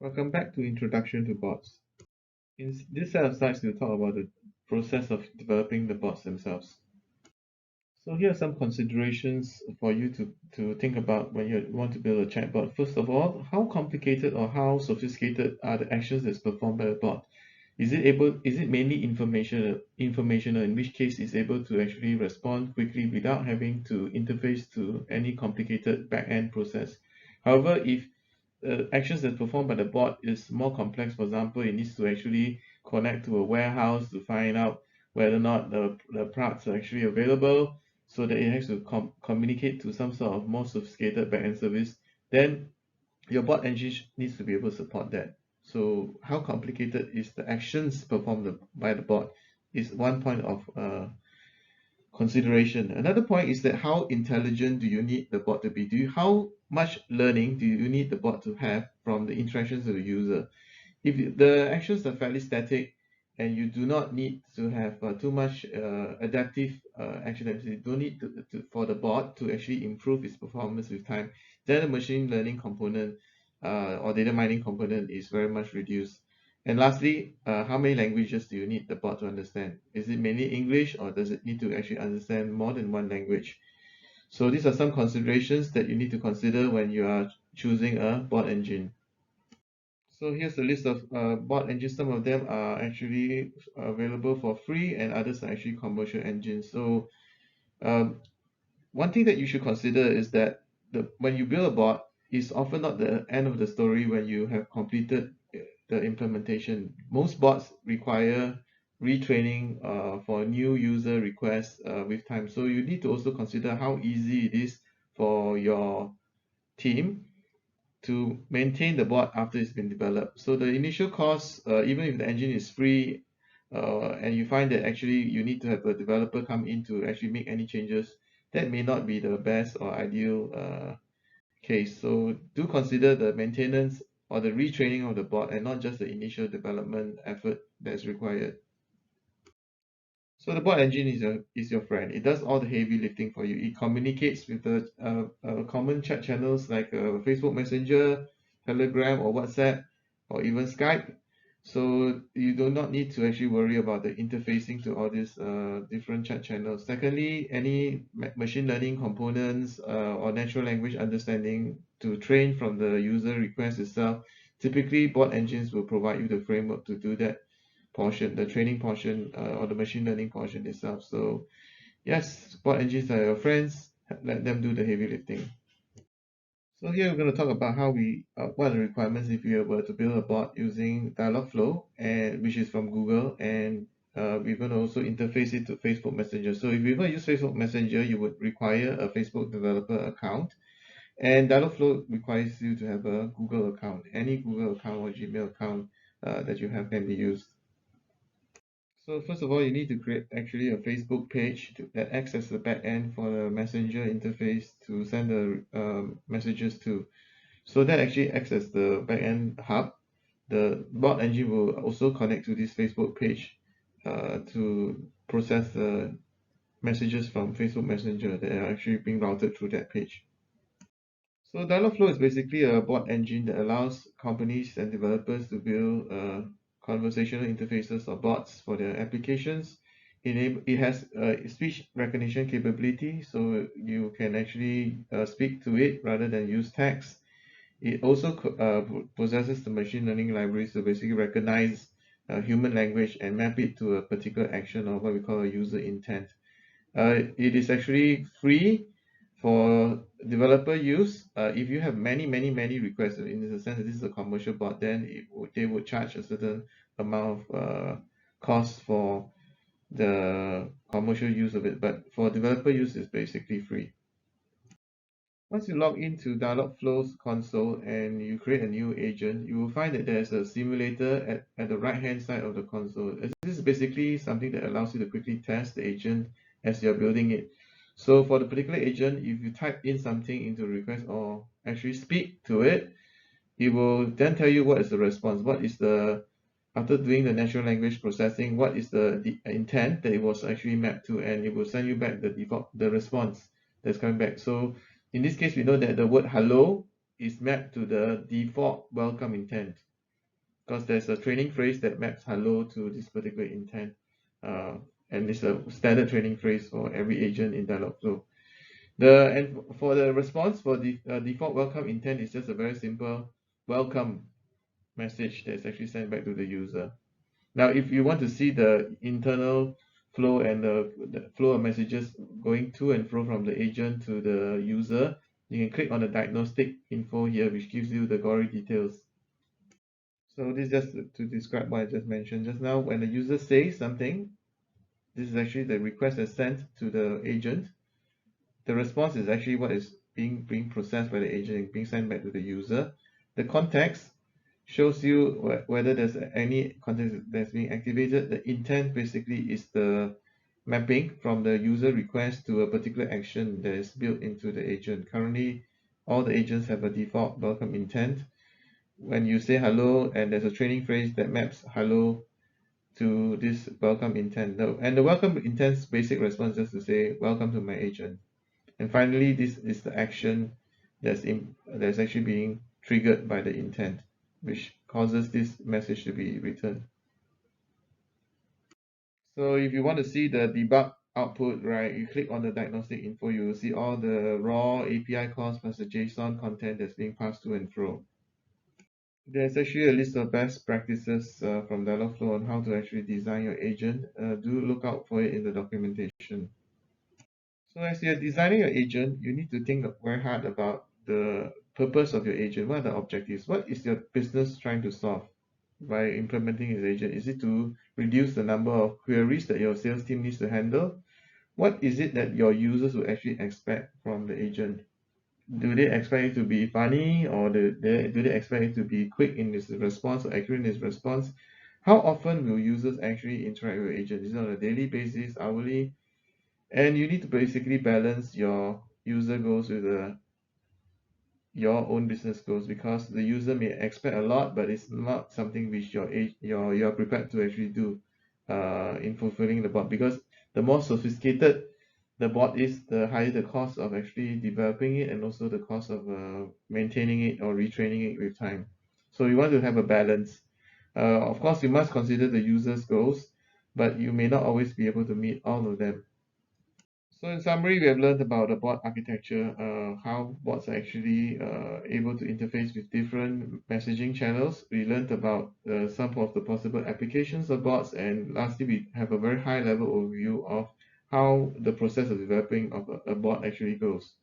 Welcome back to Introduction to Bots. In this set of slides, we'll talk about the process of developing the bots themselves. So here are some considerations for you to think about when you want to build a chatbot. First of all, how complicated or how sophisticated are the actions that's performed by the bot? Is it mainly informational, in which case it's able to actually respond quickly without having to interface to any complicated back-end process? However, if actions that's performed by the bot is more complex. For example, it needs to actually connect to a warehouse to find out whether or not the parts are actually available, so that it has to communicate to some sort of more sophisticated backend service. Then your bot engine needs to be able to support that. So how complicated is the actions performed by the bot is one point of consideration. Another point is that how intelligent do you need the bot to be? How much learning do you need the bot to have from the interactions of the user? If the actions are fairly static and you do not need to have too much adaptive action, you don't need for the bot to actually improve its performance with time, then the machine learning component or data mining component is very much reduced. And lastly, how many languages do you need the bot to understand? Is it mainly English, or does it need to actually understand more than one language? So these are some considerations that you need to consider when you are choosing a bot engine. So here's a list of bot engines. Some of them are actually available for free and others are actually commercial engines. So um, one thing that you should consider is that when you build a bot, it's often not the end of the story when you have completed the implementation. Most bots require retraining for new user requests with time. So you need to also consider how easy it is for your team to maintain the bot after it's been developed. So the initial cost, even if the engine is free, and you find that actually you need to have a developer come in to actually make any changes, that may not be the best or ideal case. So do consider the maintenance or the retraining of the bot and not just the initial development effort that's required. So the bot engine is your friend. It does all the heavy lifting for you. It communicates with the common chat channels like Facebook Messenger, Telegram, or WhatsApp, or even Skype. So you do not need to actually worry about the interfacing to all these different chat channels. Secondly, any machine learning components or natural language understanding to train from the user request itself. Typically, bot engines will provide you the framework to do that portion, the training portion or the machine learning portion itself. So yes, bot engines are your friends. Let them do the heavy lifting. So here we're going to talk about how what are the requirements if you were to build a bot using Dialogflow, and which is from Google, and we're going to also interface it to Facebook Messenger. So if you're going to use Facebook Messenger, you would require a Facebook developer account, and Dialogflow requires you to have a Google account. Any Google account or Gmail account that you have can be used. So first of all, you need to create actually a Facebook page that acts as the backend for the Messenger interface to send the messages to. So that actually acts as the backend hub. The bot engine will also connect to this Facebook page to process the messages from Facebook Messenger that are actually being routed through that page. So Dialogflow is basically a bot engine that allows companies and developers to build conversational interfaces or bots for their applications. It has speech recognition capability, so you can actually speak to it rather than use text. It also possesses the machine learning libraries to basically recognize human language and map it to a particular action or what we call a user intent. It is actually free for developer use. If you have many requests, in the sense that this is a commercial bot, then they would charge a certain amount of cost for the commercial use of it. But for developer use, it's basically free. Once you log into Dialogflow's console and you create a new agent, you will find that there's a simulator at the right-hand side of the console. This is basically something that allows you to quickly test the agent as you're building it. So for the particular agent, if you type in something into request or actually speak to it, it will then tell you what is the response, after doing the natural language processing, what is the intent that it was actually mapped to, and it will send you back the response that's coming back. So in this case, we know that the word hello is mapped to the default welcome intent. because there's a training phrase that maps hello to this particular intent, and it's a standard training phrase for every agent in Dialogflow. And for the response for the default welcome intent is just a very simple welcome message that's actually sent back to the user. Now, if you want to see the internal flow and the flow of messages going to and fro from the agent to the user, you can click on the diagnostic info here, which gives you the gory details. So this is just to describe what I just mentioned just now. When the user says something, this is actually the request that's sent to the agent. The response is actually what is being processed by the agent and being sent back to the user. The context shows you whether there's any context that's being activated. The intent basically is the mapping from the user request to a particular action that is built into the agent. Currently, all the agents have a default welcome intent. When you say hello and there's a training phrase that maps hello to this welcome intent. And the welcome intent's basic response is just to say welcome to my agent. And finally, this is the action that's actually being triggered by the intent, which causes this message to be returned. So if you want to see the debug output, right, you click on the diagnostic info, you will see all the raw API calls plus the JSON content that's being passed to and fro. There's actually a list of best practices from Dialogflow on how to actually design your agent. Do look out for it in the documentation. So as you're designing your agent, you need to think very hard about the purpose of your agent. What are the objectives? What is your business trying to solve by implementing this agent? Is it to reduce the number of queries that your sales team needs to handle? What is it that your users will actually expect from the agent? Do they expect it to be funny, or do they expect it to be quick in its response or accurate in its response? How often will users actually interact with your agent? Is it on a daily basis, hourly? And you need to basically balance your user goals with your own business goals, because the user may expect a lot, but it's not something which you're prepared to actually do in fulfilling the bot. Because the more sophisticated the bot is, the higher the cost of actually developing it, and also the cost of maintaining it or retraining it with time. So you want to have a balance. Of course, you must consider the user's goals, but you may not always be able to meet all of them. So in summary, we have learned about the bot architecture, how bots are actually able to interface with different messaging channels. We learned about some of the possible applications of bots, and lastly, we have a very high level overview of how the process of developing of a bot actually goes.